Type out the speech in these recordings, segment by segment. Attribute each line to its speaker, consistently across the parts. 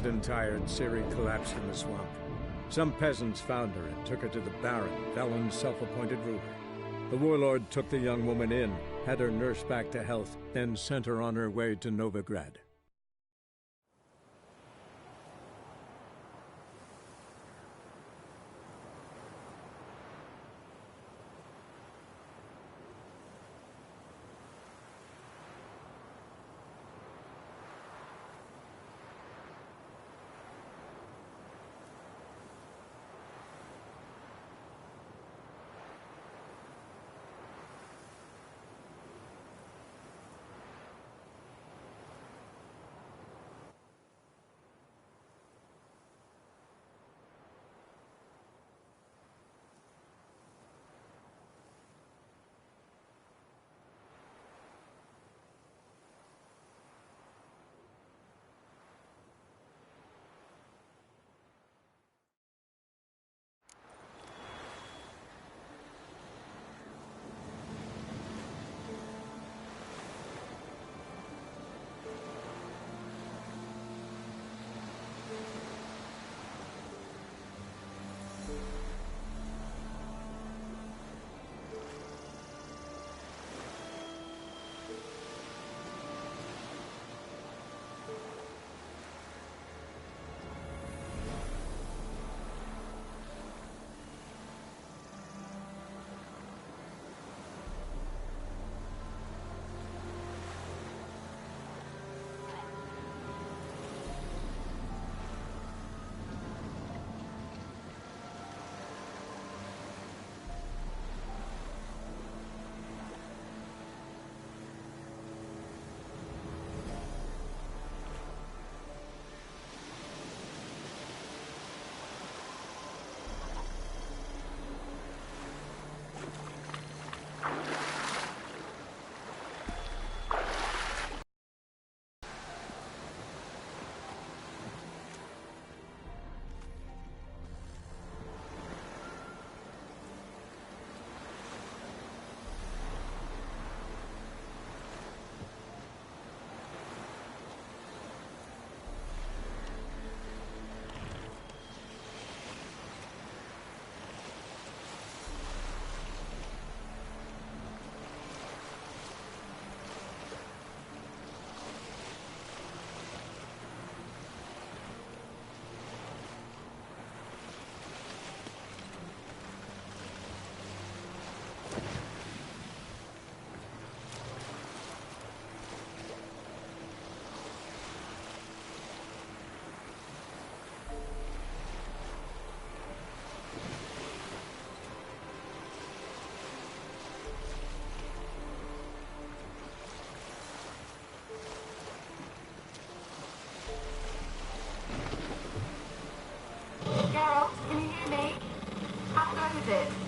Speaker 1: Exhausted and tired, Ciri collapsed in the swamp. Some peasants found her and took her to the Baron, Velen's self-appointed ruler. The warlord took the young woman in, had her nursed back to health, then sent her on her way to Novigrad.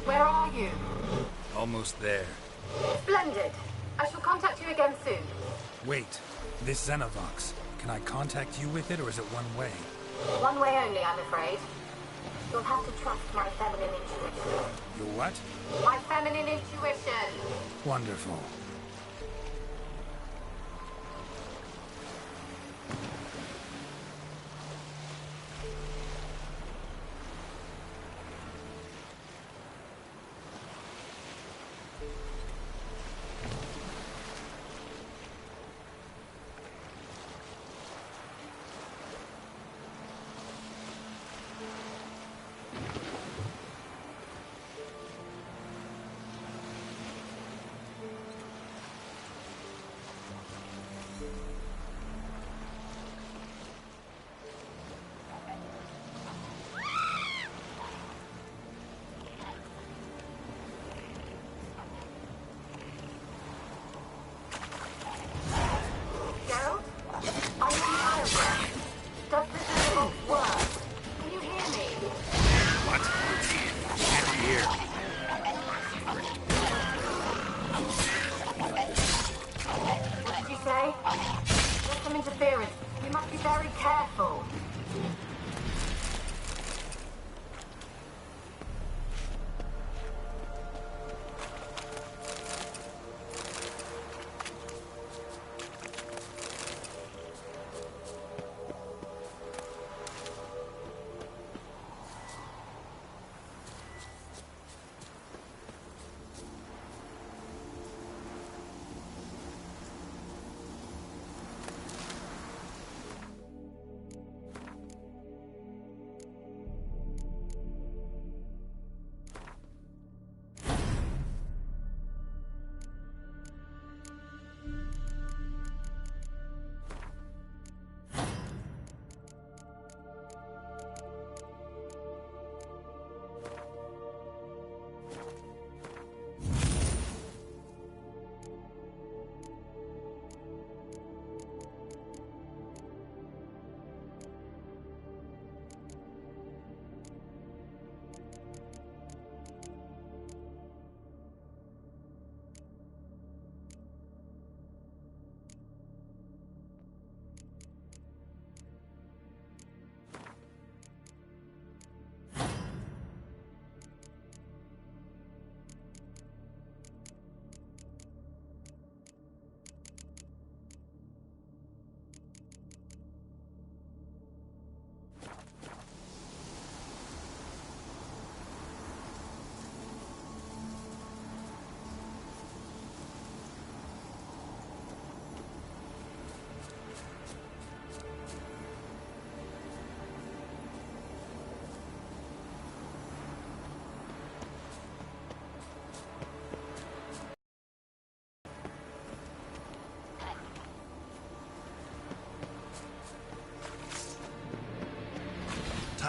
Speaker 2: Where are you?
Speaker 3: Almost there.
Speaker 2: Splendid. I shall contact you again soon.
Speaker 3: Wait, this Xenovox. Can I contact you with it, or is it one way?
Speaker 2: One way only, I'm afraid. You'll have to trust my feminine intuition.
Speaker 3: Your what?
Speaker 2: My feminine intuition.
Speaker 3: Wonderful.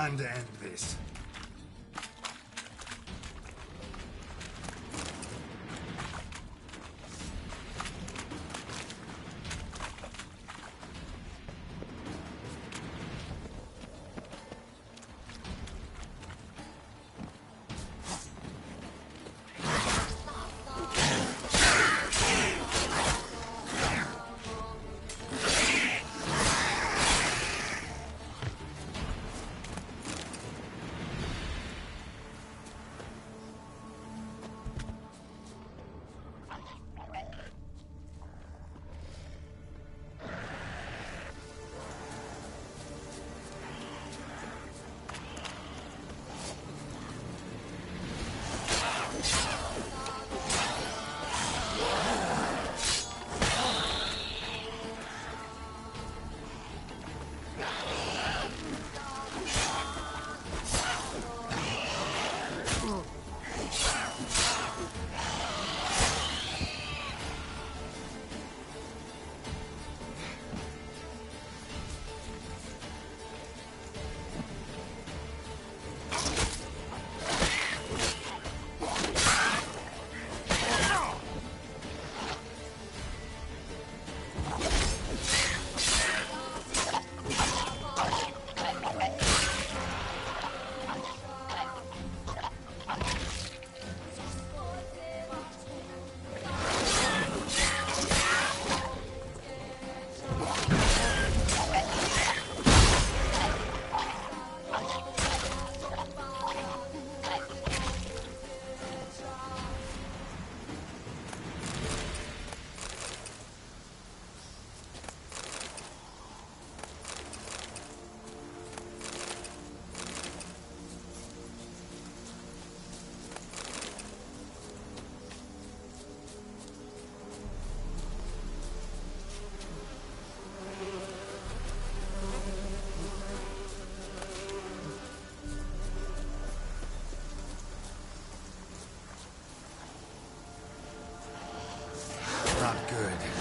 Speaker 3: Time to end this. Not good.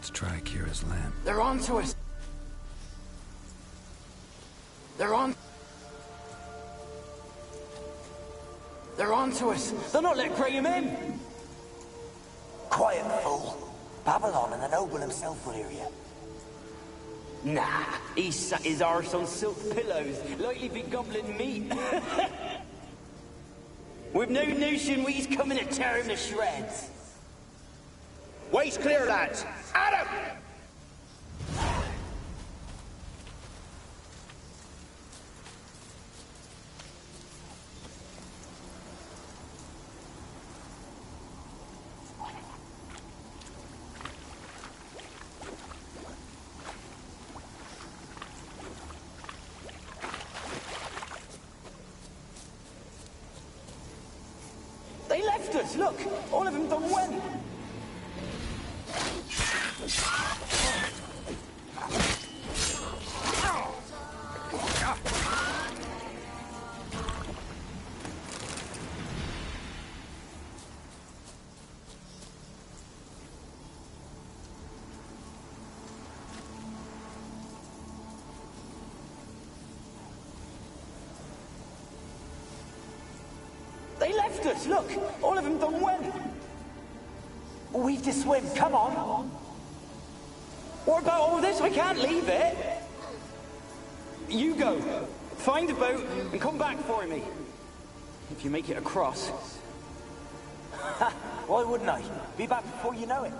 Speaker 3: Let's try Kira's lamp.
Speaker 4: They're on to us. They're on to us. They'll not let Graham in.
Speaker 5: Quiet, fool. Babylon and the noble himself will hear you.
Speaker 4: Nah, he sat his arse on silk pillows, like he'd be gobbling meat. We've no notion he's coming to tear him to shreds.
Speaker 6: Waist clear, lads. Adam!
Speaker 4: They left us, look! All of them done went! They left us, look! All of them done went!
Speaker 5: We've to swim, come on!
Speaker 4: What about all this? We can't leave it! You go. Find a boat and come back for me. If you make it across.
Speaker 5: Why wouldn't I? Be back before you know it.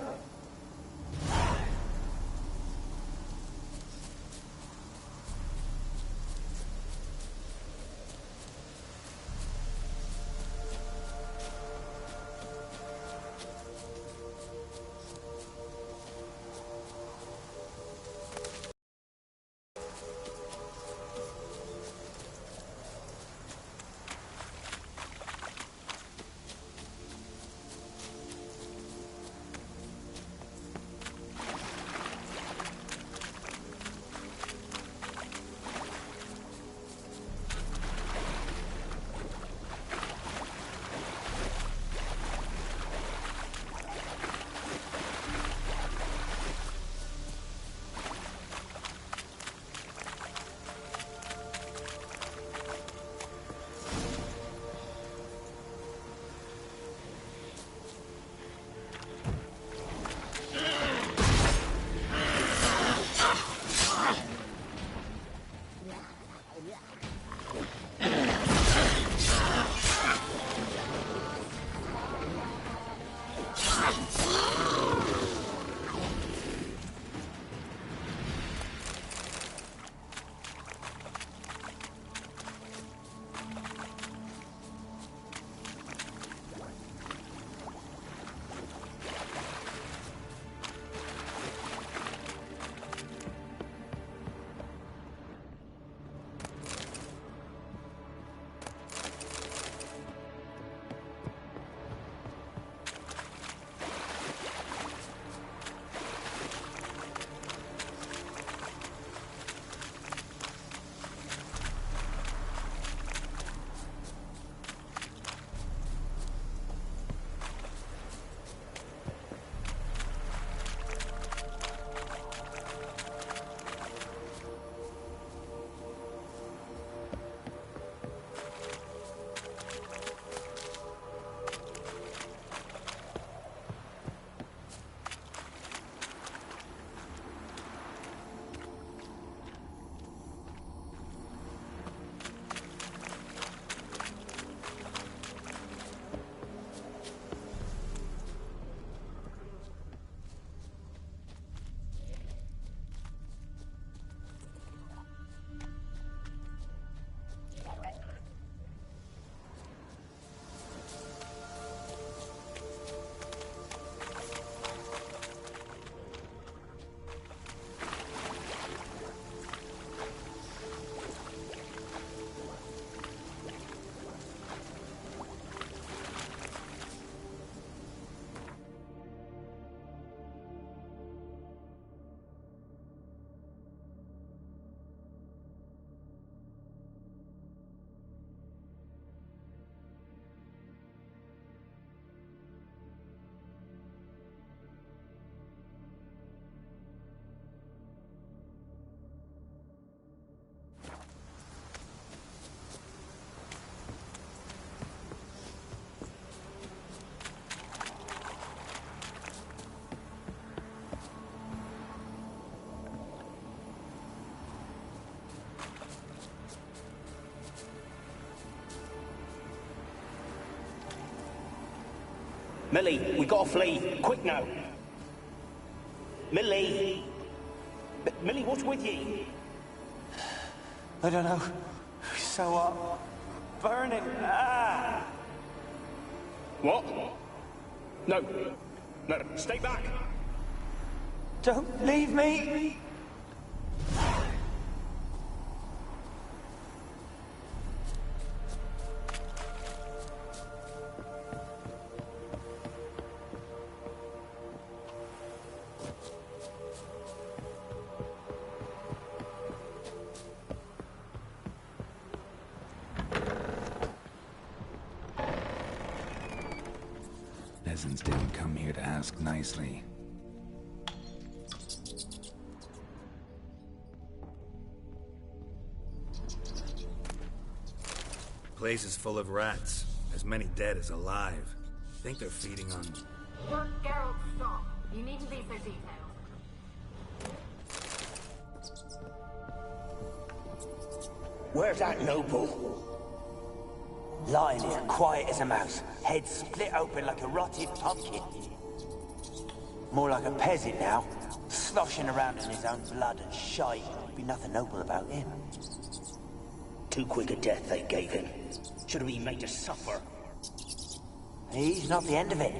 Speaker 4: Millie, we gotta flee. Quick now. Millie. Millie, what's with you?
Speaker 5: I don't know. So hot. Burning. Ah!
Speaker 4: What? No. No, stay back.
Speaker 5: Don't leave me!
Speaker 3: Peasants didn't come here to ask nicely. Place is full of rats. As many dead as alive. Think they're feeding on...
Speaker 2: Look, Geralt, stop. You needn't be so detailed.
Speaker 5: Where's that noble? Lying here, quiet as a mouse. Head split open like a rotted pumpkin. More like a peasant now. Sloshing around in his own blood and shite. Be nothing noble about him.
Speaker 4: Too quick a death they gave him. Should have been made to suffer.
Speaker 5: He's not the end of it.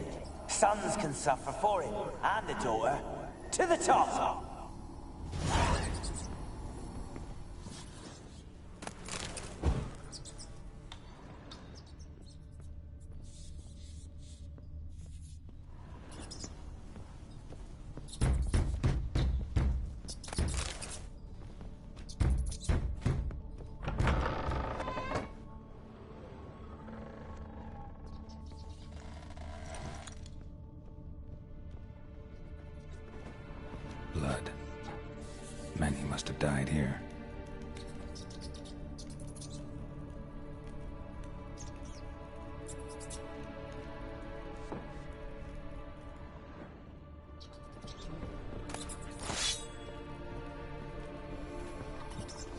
Speaker 5: Sons can suffer for him, and the daughter. To the top!
Speaker 3: Blood. Many must have died here.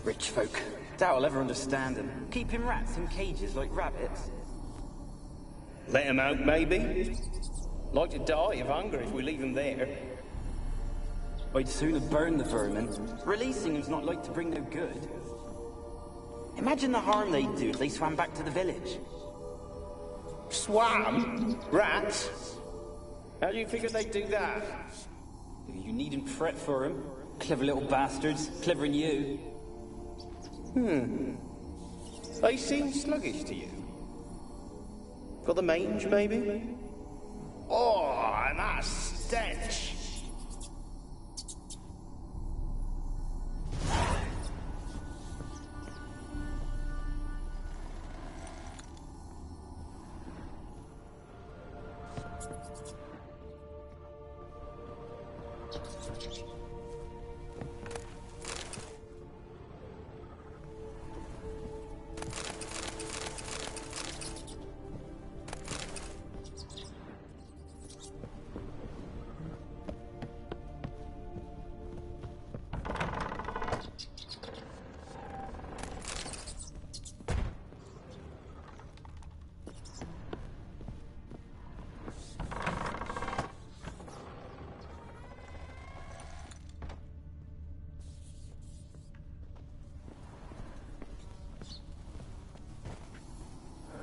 Speaker 4: Rich folk. Doubt I'll ever understand them. Keeping rats in cages like rabbits. Let them out, maybe? Like to die of hunger if we leave them there. I'd sooner burn the vermin. Releasing them's not like to bring no good. Imagine the harm they'd do if they swam back to the village.
Speaker 6: Swam? Rats? How do you figure they'd do that?
Speaker 4: You needn't fret for them. Clever little bastards. Clever than you.
Speaker 6: They seem sluggish to you. Got the mange, maybe? Oh, and that stench!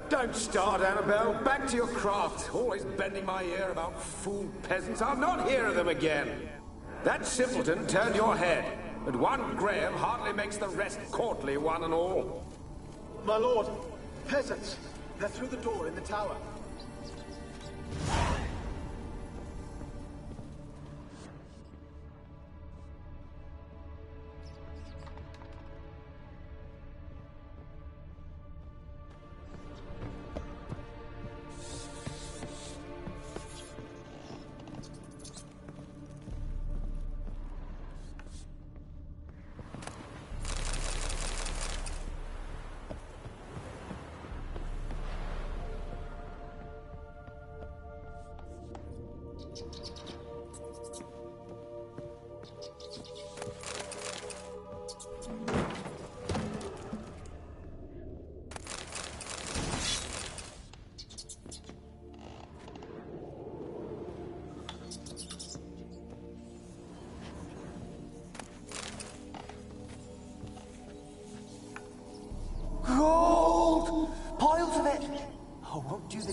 Speaker 7: Don't start, Annabelle. Back to your craft. Always bending my ear about fool peasants. I'll not hear of them again. That simpleton turned your head, and one Graham hardly makes the rest courtly, one and all.
Speaker 8: My lord, peasants. They're through the door in the tower.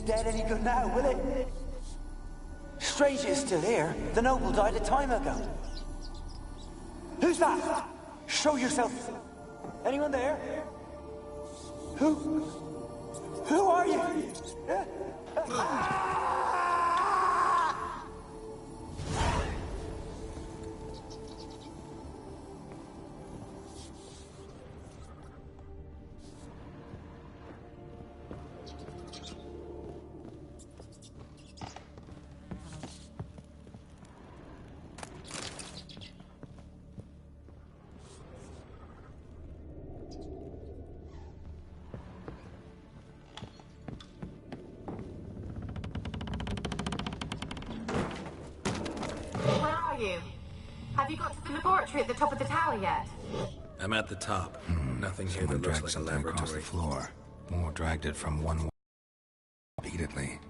Speaker 5: dead any good now, will it? Strange it's still here. The noble died a time ago. Who's that? Show yourself. Anyone there? Who are you?
Speaker 2: Have you got to the laboratory at the top of the tower yet?
Speaker 3: I'm at the top. Nothing here that looks like a laboratory.
Speaker 9: Across the floor. More dragged it from one wall repeatedly.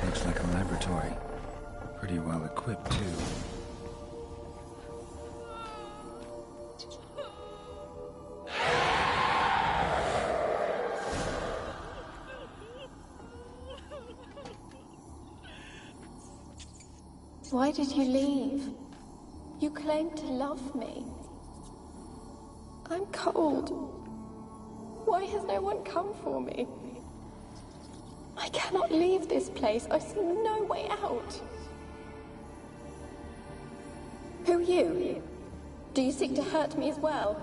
Speaker 9: Looks like a laboratory. Pretty well equipped, too.
Speaker 10: Why did you leave? You claimed to love me. I'm cold. Why has no one come for me? I cannot leave this place. I see no way out. Who are you? Do you seek to hurt me as well?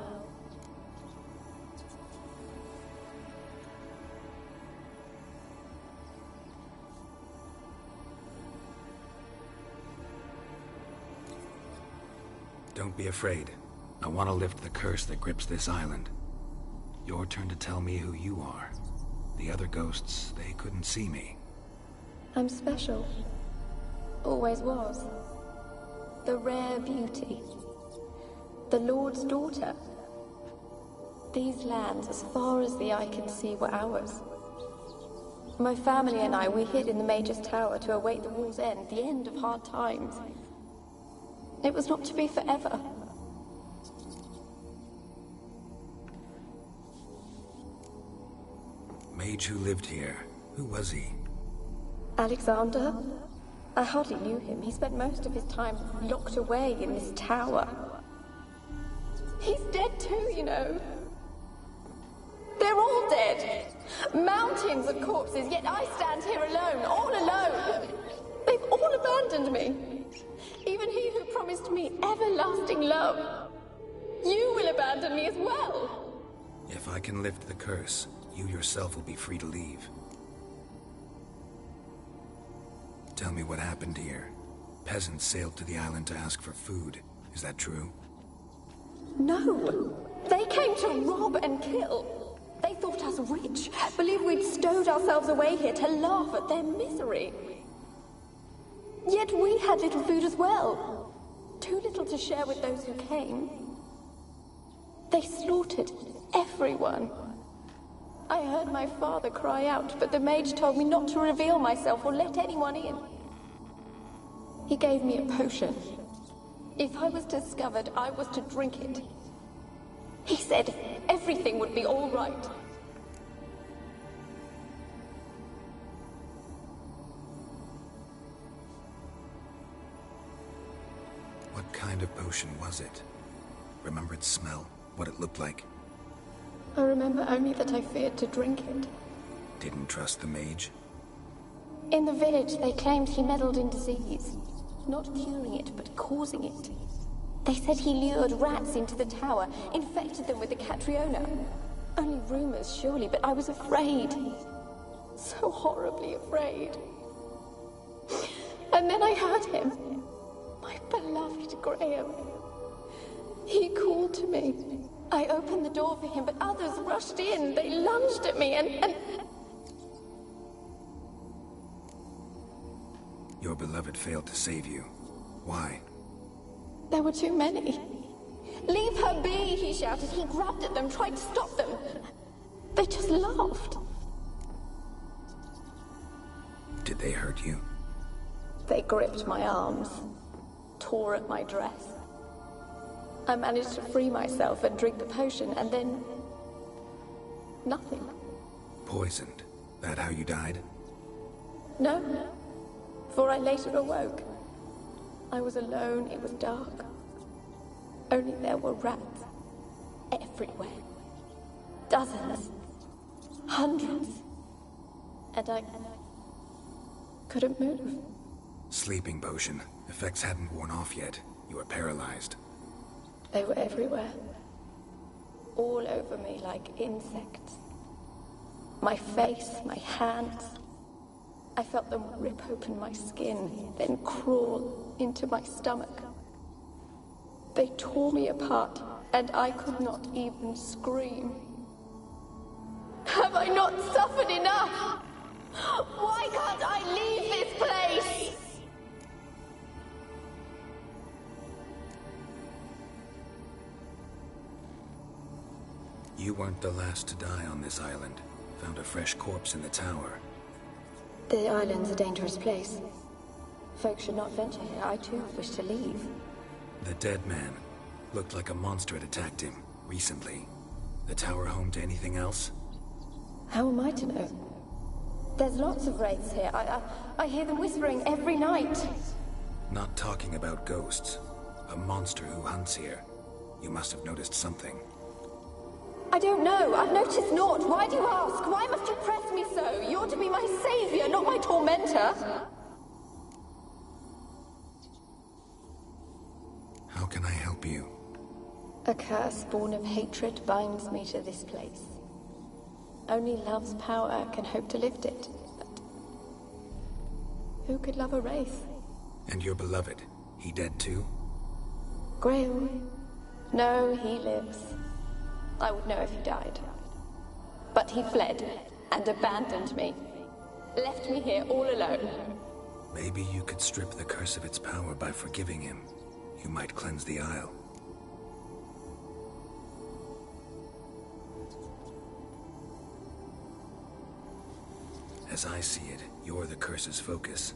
Speaker 3: Don't be afraid. I want to lift the curse that grips this island. Your turn to tell me who you are. The other ghosts, they couldn't see me.
Speaker 10: I'm special. Always was. The rare beauty. The Lord's daughter. These lands, as far as the eye can see, were ours. My family and I, we hid in the Major's Tower to await the war's end, the end of hard times. It was not to be forever.
Speaker 3: Mage who lived here. Who was he?
Speaker 10: Alexander? I hardly knew him. He spent most of his time locked away in this tower. He's dead too, you know. They're all dead. Mountains of corpses, yet I stand here alone, all alone. They've all abandoned me. Even he who promised me everlasting love. You will abandon me as well.
Speaker 3: If I can lift the curse, you yourself will be free to leave. Tell me what happened here. Peasants sailed to the island to ask for food. Is that true?
Speaker 10: No. They came to rob and kill. They thought us rich, believed we'd stowed ourselves away here to laugh at their misery. Yet we had little food as well. Too little to share with those who came. They slaughtered everyone. I heard my father cry out, but the mage told me not to reveal myself or let anyone in. He gave me a potion. If I was discovered, I was to drink it. He said everything would be all right.
Speaker 3: What kind of potion was it? Remember its smell? What it looked like?
Speaker 10: I remember only that I feared to drink it.
Speaker 3: Didn't trust the mage?
Speaker 10: In the village, they claimed he meddled in disease. Not curing it, but causing it. They said he lured rats into the tower, infected them with the Catriona. Only rumors, surely, but I was afraid. So horribly afraid. And then I heard him. My beloved Graham. He called to me. I opened the door for him, but others rushed in. They lunged at me and...
Speaker 3: Your beloved failed to save you. Why?
Speaker 10: There were too many. Leave her be, he shouted. He grabbed at them, tried to stop them. They just laughed.
Speaker 3: Did they hurt you?
Speaker 10: They gripped my arms, tore at my dress. I managed to free myself and drink the potion, and then... nothing.
Speaker 3: Poisoned? That how you died?
Speaker 10: No, for I later awoke. I was alone, it was dark. Only there were rats everywhere. Dozens. Hundreds. And I couldn't move.
Speaker 3: Sleeping potion. Effects hadn't worn off yet. You were paralyzed.
Speaker 10: They were everywhere. All over me like insects. My face, my hands. I felt them rip open my skin, then crawl into my stomach. They tore me apart, and I could not even scream. Have I not suffered enough? Why can't I leave this place?
Speaker 3: You weren't the last to die on this island. Found a fresh corpse in the tower.
Speaker 10: The island's a dangerous place. Folks should not venture here. I too wish to leave.
Speaker 3: The dead man. Looked like a monster had attacked him, recently. The tower home to anything else?
Speaker 10: How am I to know? There's lots of wraiths here. I hear them whispering every night.
Speaker 3: Not talking about ghosts. A monster who hunts here. You must have noticed something.
Speaker 10: I don't know. I've noticed naught. Why do you ask? Why must you press me so? You're to be my savior, not my tormentor.
Speaker 3: How can I help you?
Speaker 10: A curse born of hatred binds me to this place. Only love's power can hope to lift it. But who could love a wraith?
Speaker 3: And your beloved, he dead too?
Speaker 10: Graham? No, he lives. I would know if he died. But he fled and abandoned me. Left me here all alone.
Speaker 3: Maybe you could strip the curse of its power by forgiving him. You might cleanse the Isle. As I see it, you're the curse's focus.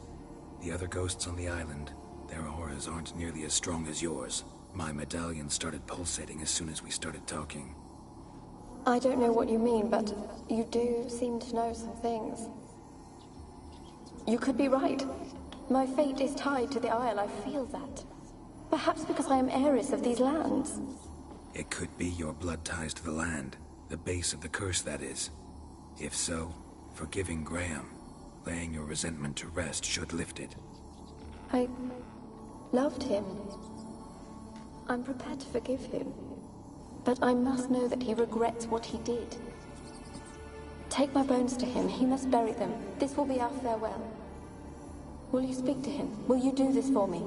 Speaker 3: The other ghosts on the island, their auras aren't nearly as strong as yours. My medallion started pulsating as soon as we started talking.
Speaker 10: I don't know what you mean, but you do seem to know some things. You could be right. My fate is tied to the Isle, I feel that. Perhaps because I am heiress of these lands.
Speaker 3: It could be your blood ties to the land, the base of the curse, that is. If so, forgiving Graham, laying your resentment to rest should lift it.
Speaker 10: I loved him. I'm prepared to forgive him. But I must know that he regrets what he did. Take my bones to him. He must bury them. This will be our farewell. Will you speak to him? Will you do this for me?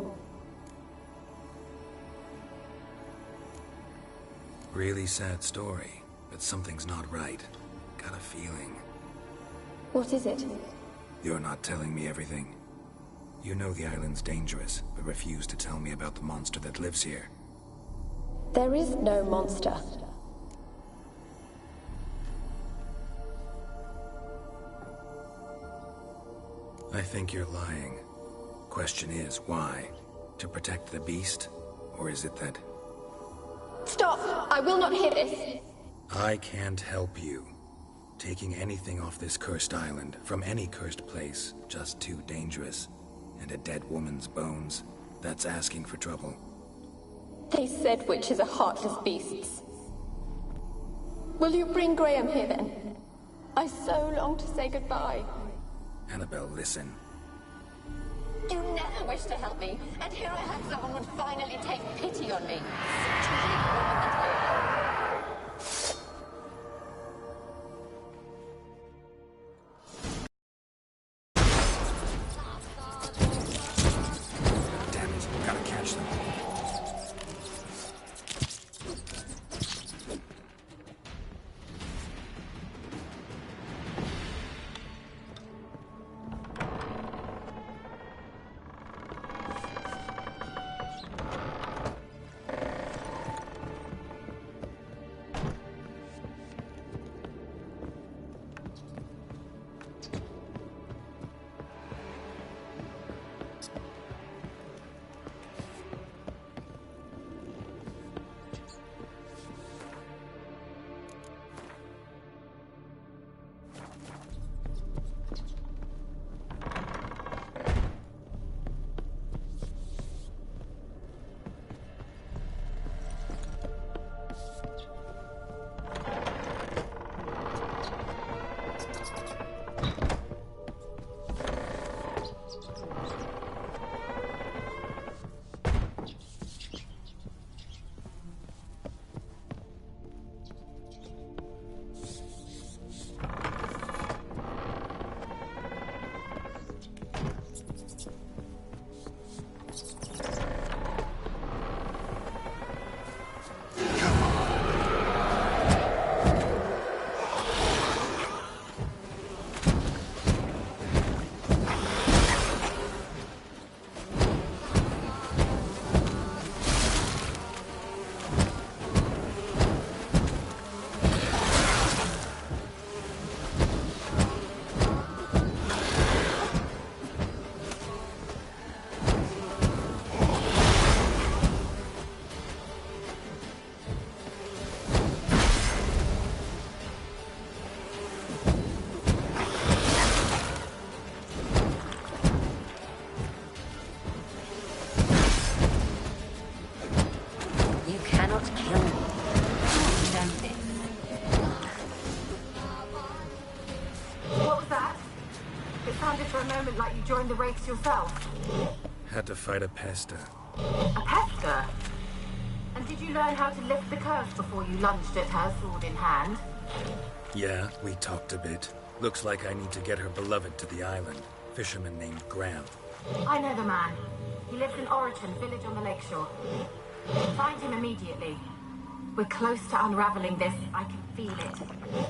Speaker 3: Really sad story, but something's not right. Got a feeling.
Speaker 10: What is it?
Speaker 3: You're not telling me everything. You know the island's dangerous, but refuse to tell me about the monster that lives here.
Speaker 10: There is no monster.
Speaker 3: I think you're lying. Question is, why? To protect the beast? Or is it that...
Speaker 10: Stop! I will not hear this!
Speaker 3: I can't help you. Taking anything off this cursed island, from any cursed place, just too dangerous. And a dead woman's bones, that's asking for trouble.
Speaker 10: They said witches are heartless beasts. Will you bring Graham here then? I so long to say goodbye.
Speaker 3: Annabelle, listen.
Speaker 2: You never wished to help me, and here I had someone would finally take pity on me.
Speaker 3: Damn it, gotta catch them.
Speaker 2: cannot kill me. You know this.
Speaker 11: What was that? It sounded for a moment like you joined the Wraiths yourself.
Speaker 3: Had to fight a pester.
Speaker 11: A pester? And did you learn how to lift the curse before you lunged at her, sword in hand?
Speaker 3: Yeah, we talked a bit. Looks like I need to get her beloved to the island. Fisherman named Graham.
Speaker 11: I know the man. He lives in Oriton, village on the lakeshore. Find him immediately. We're close to unraveling this. I can feel it.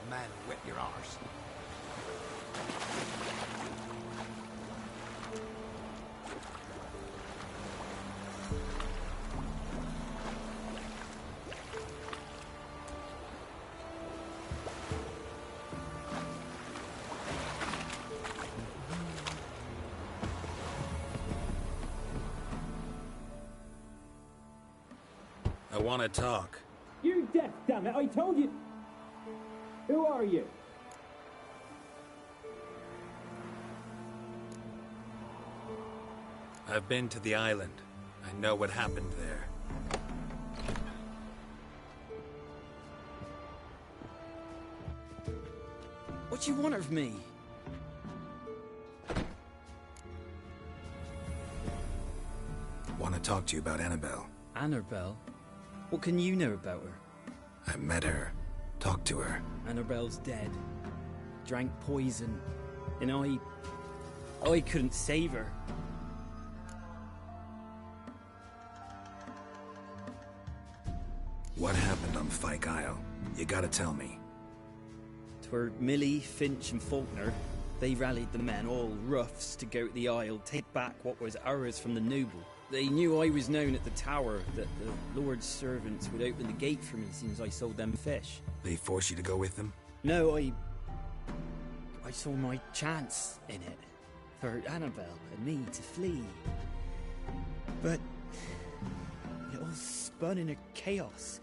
Speaker 12: Man, whip your arse.
Speaker 3: I want to talk.
Speaker 13: You're deaf, damn it! I told you. Who are you?
Speaker 3: I've been to the island. I know what happened there.
Speaker 13: What you want of me?
Speaker 3: Want to talk to you about Annabelle.
Speaker 13: Annabelle? What can you know about her?
Speaker 3: I met her. Talked to her.
Speaker 13: Annabelle's dead. Drank poison. And I couldn't save her.
Speaker 3: What happened on Fyke Isle? You gotta tell me.
Speaker 13: 'Twere Millie, Finch and Faulkner. They rallied the men, all roughs, to go to the Isle, take back what was ours from the noble. They knew I was known at the tower, that the Lord's servants would open the gate for me as soon as I sold them fish.
Speaker 3: They forced you to go with them?
Speaker 13: No, I saw my chance in it. For Annabelle and me to flee. But all spun in a chaos.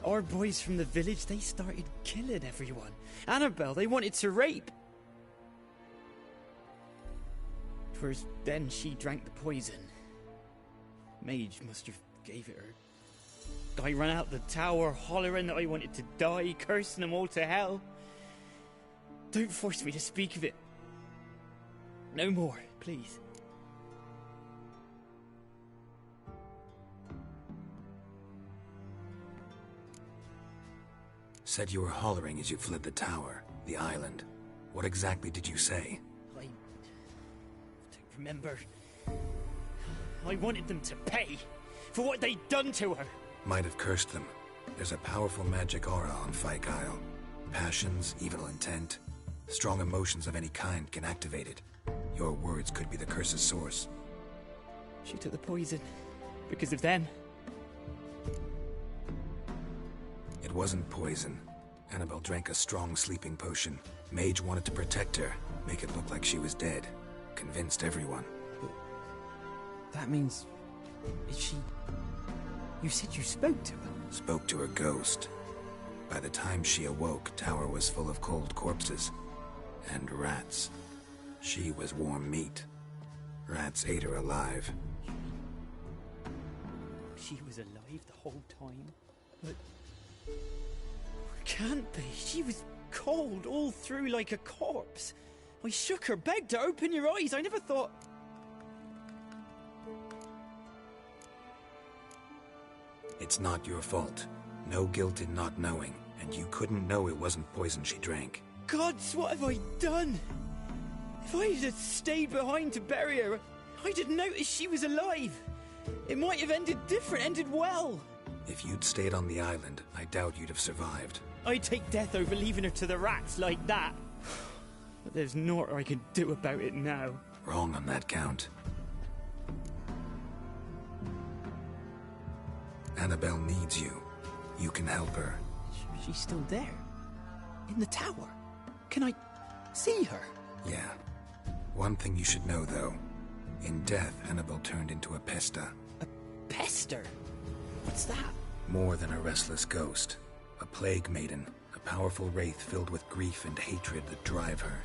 Speaker 13: Our boys from the village, they started killing everyone. Annabelle, they wanted to rape. First, then she drank the poison. Mage must have gave it her. I ran out the tower, hollering that I wanted to die, cursing them all to hell. Don't force me to speak of it. No more, please.
Speaker 3: Said you were hollering as you fled the tower, the island. What exactly did you say?
Speaker 13: I don't remember. I wanted them to pay for what they'd done to her.
Speaker 3: Might have cursed them. There's a powerful magic aura on Fyke Isle. Passions, evil intent, strong emotions of any kind can activate it. Your words could be the curse's source.
Speaker 13: She took the poison because of them.
Speaker 3: It wasn't poison. Annabelle drank a strong sleeping potion. Mage wanted to protect her, make it look like she was dead. Convinced everyone.
Speaker 13: But that means... is she... You said you spoke to her?
Speaker 3: Spoke to her ghost. By the time she awoke, Tower was full of cold corpses. And rats. She was warm meat. Rats ate her alive.
Speaker 13: She was alive the whole time? But... can't be. She was cold all through like a corpse. I shook her, begged her, open your eyes. I never thought...
Speaker 3: It's not your fault. No guilt in not knowing, and you couldn't know it wasn't poison she drank.
Speaker 13: Gods, what have I done? If I had stayed behind to bury her, I didn't notice she was alive. It might have ended different, ended well.
Speaker 3: If you'd stayed on the island, I doubt you'd have survived.
Speaker 13: I'd take death over leaving her to the rats like that. But there's naught I can do about it now.
Speaker 3: Wrong on that count. Annabelle needs you. You can help her.
Speaker 13: She's still there? In the tower? Can I see her?
Speaker 3: Yeah. One thing you should know, though. In death, Annabelle turned into a pesta.
Speaker 13: A pester? What's that?
Speaker 3: More than a restless ghost. A plague maiden. A powerful wraith filled with grief and hatred that drive her.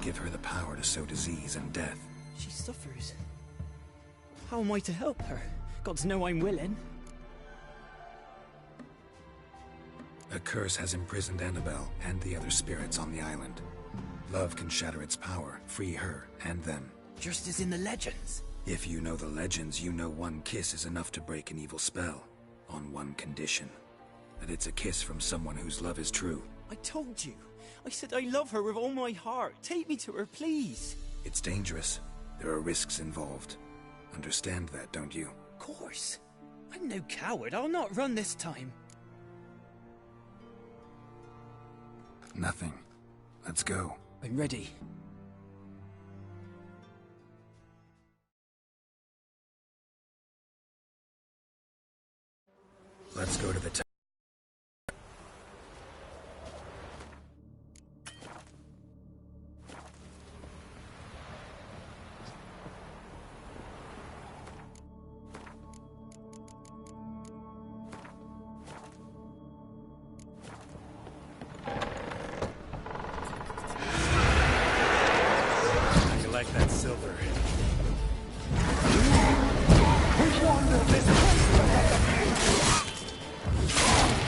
Speaker 3: Give her the power to sow disease and death.
Speaker 13: She suffers. How am I to help her? Gods know I'm willing.
Speaker 3: A curse has imprisoned Annabelle and the other spirits on the island. Love can shatter its power, free her and them.
Speaker 13: Just as in the legends.
Speaker 3: If you know the legends, you know one kiss is enough to break an evil spell. On one condition. That it's a kiss from someone whose love is true.
Speaker 13: I told you. I said I love her with all my heart. Take me to her, please.
Speaker 3: It's dangerous. There are risks involved. Understand that, don't you?
Speaker 13: Of course. I'm no coward. I'll not run this time.
Speaker 3: Nothing. Let's go.
Speaker 13: I'm ready.
Speaker 3: Let's go to the tower.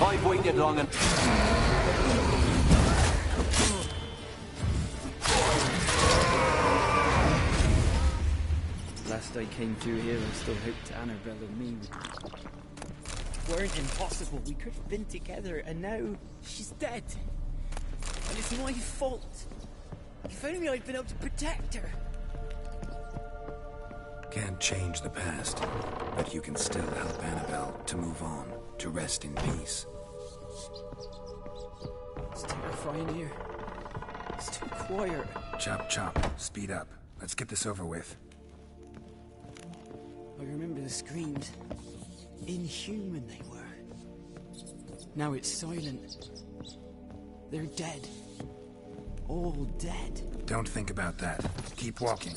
Speaker 5: I've waited long enough.
Speaker 13: Last I came through here, I still hoped Annabelle and me weren't impossible. We could have been together, and now she's dead. And it's my fault. If only I'd been able to protect her.
Speaker 3: Can't change the past, but you can still help Annabelle to move on, to rest in peace.
Speaker 13: It's terrifying here. It's too quiet.
Speaker 3: Chop, chop. Speed up. Let's get this over with.
Speaker 13: I remember the screams. Inhuman they were. Now it's silent. They're dead. All dead.
Speaker 3: Don't think about that. Keep walking.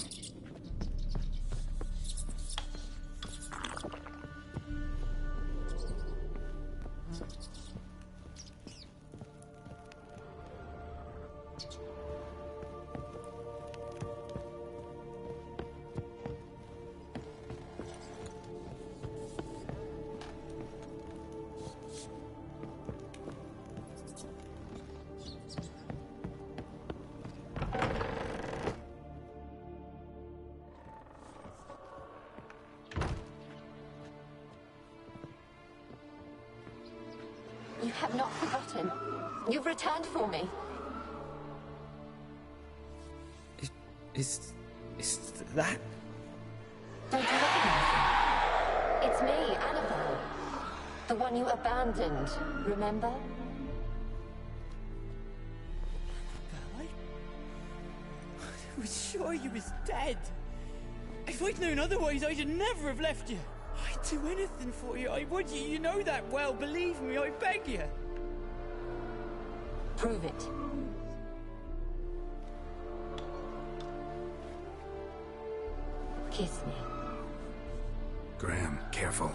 Speaker 2: have not forgotten. You've returned for me.
Speaker 13: Is that?
Speaker 2: Don't you recognize me? It's me, Annabelle. The one you abandoned, remember?
Speaker 13: I was sure you was dead. If I'd known otherwise, I'd never have left you. I'd do anything for you. I would. You know that well. Believe me, I beg you.
Speaker 2: Prove it. Kiss me.
Speaker 3: Graham, careful.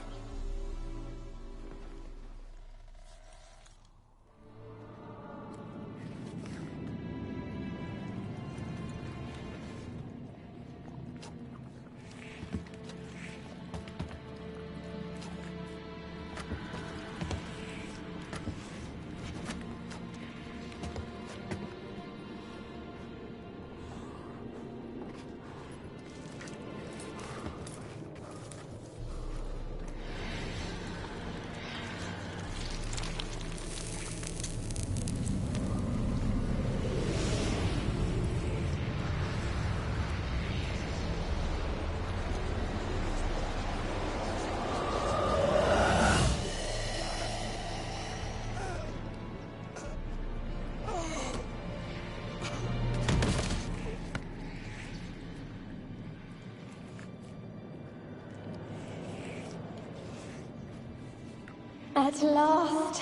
Speaker 10: At last.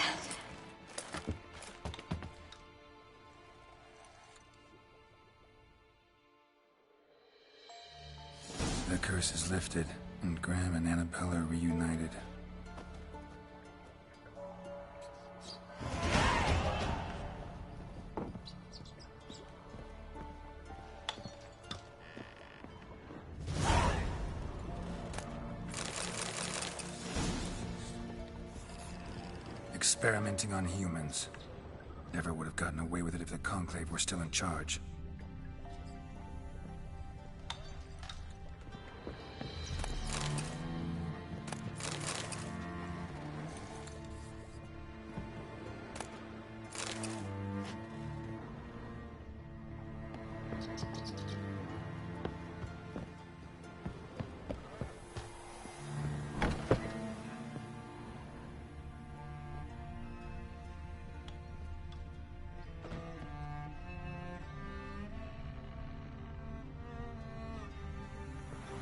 Speaker 3: The curse is lifted, and Graham and Annabelle are reunited. Experimenting on humans. Never would have gotten away with it if the Conclave were still in charge.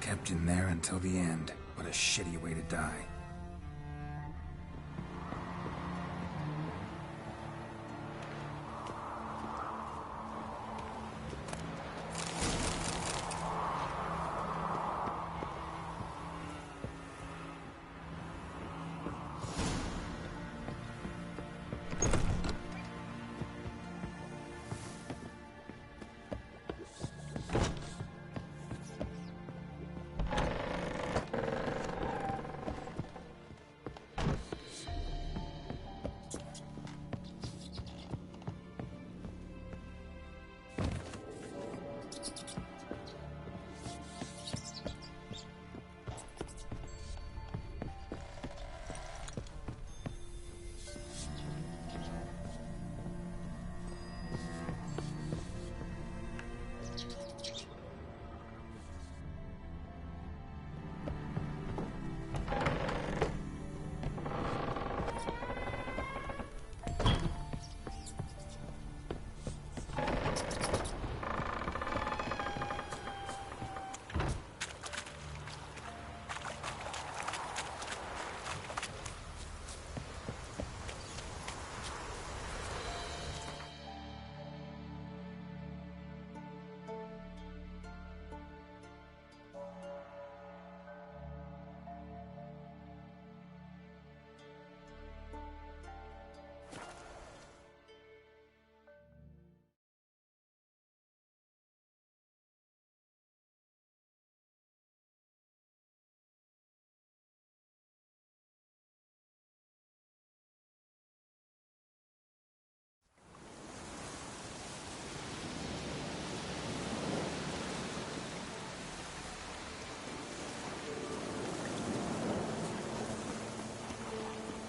Speaker 3: Kept in there until the end. What a shitty way to die.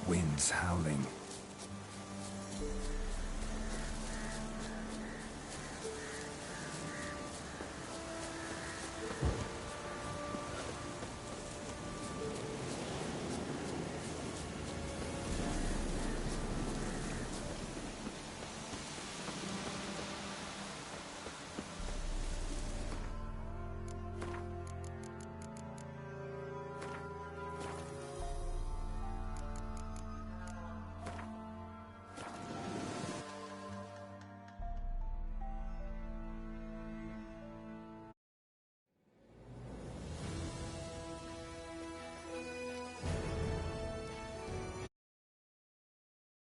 Speaker 3: Winds howling.